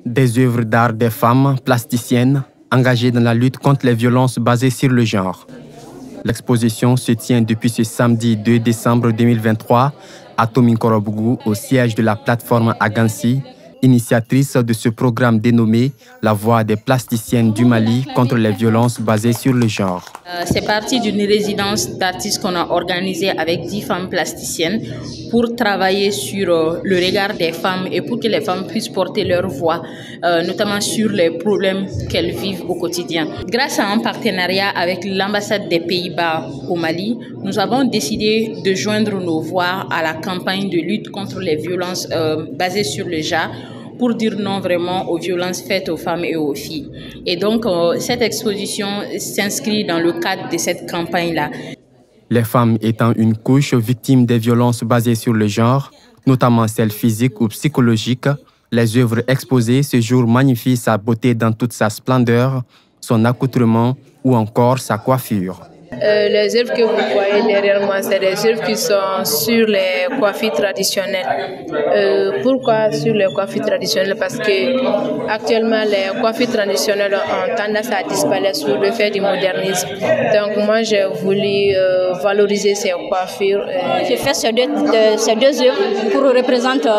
des œuvres d'art des femmes plasticiennes engagées dans la lutte contre les violences basées sur le genre. L'exposition se tient depuis ce samedi 2 décembre 2023 à Tomikorobougou, au siège de la plateforme Agansi, initiatrice de ce programme dénommé La Voix des plasticiennes du Mali contre les violences basées sur le genre. C'est parti d'une résidence d'artistes qu'on a organisée avec 10 femmes plasticiennes pour travailler sur le regard des femmes et pour que les femmes puissent porter leur voix, notamment sur les problèmes qu'elles vivent au quotidien. Grâce à un partenariat avec l'ambassade des Pays-Bas au Mali, nous avons décidé de joindre nos voix à la campagne de lutte contre les violences basées sur le genre, pour dire non vraiment aux violences faites aux femmes et aux filles. Et donc, cette exposition s'inscrit dans le cadre de cette campagne-là. Les femmes étant une couche victime des violences basées sur le genre, notamment celles physiques ou psychologiques, les œuvres exposées ce jour magnifient sa beauté dans toute sa splendeur, son accoutrement ou encore sa coiffure. Les œuvres que vous voyez derrière moi, c'est des œuvres qui sont sur les coiffures traditionnelles. Pourquoi sur les coiffures traditionnelles? Parce que actuellement les coiffures traditionnelles ont tendance à disparaître sous le fait du modernisme. Donc moi j'ai voulu valoriser ces coiffures. J'ai fait ces deux œuvres pour représenter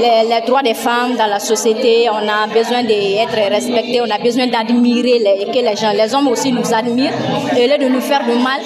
les droits des femmes dans la société. On a besoin d'être respectés, on a besoin d'admirer que les hommes aussi nous admirent. Et lieu de nous faire du mal,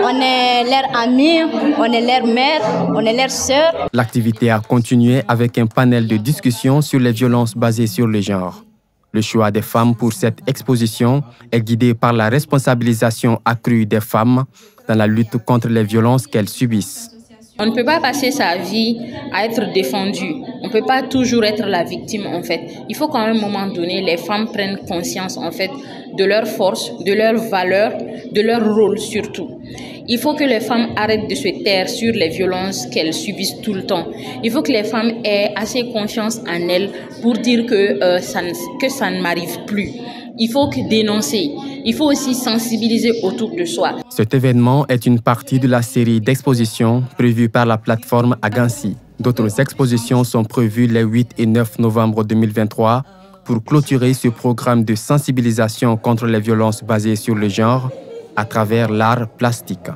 on est leur ami, on est leur mère, on est leur sœur. L'activité a continué avec un panel de discussion sur les violences basées sur le genre. Le choix des femmes pour cette exposition est guidé par la responsabilisation accrue des femmes dans la lutte contre les violences qu'elles subissent. On ne peut pas passer sa vie à être défendue. On ne peut pas toujours être la victime, en fait. Il faut qu'à un moment donné, les femmes prennent conscience, en fait, de leur force, de leurs valeurs, de leur rôle surtout. Il faut que les femmes arrêtent de se taire sur les violences qu'elles subissent tout le temps. Il faut que les femmes aient assez confiance en elles pour dire que ça ne m'arrive plus. Il faut dénoncer. Il faut aussi sensibiliser autour de soi. Cet événement est une partie de la série d'expositions prévue par la plateforme Agansi. D'autres expositions sont prévues les 8 et 9 novembre 2023 pour clôturer ce programme de sensibilisation contre les violences basées sur le genre à travers l'art plastique.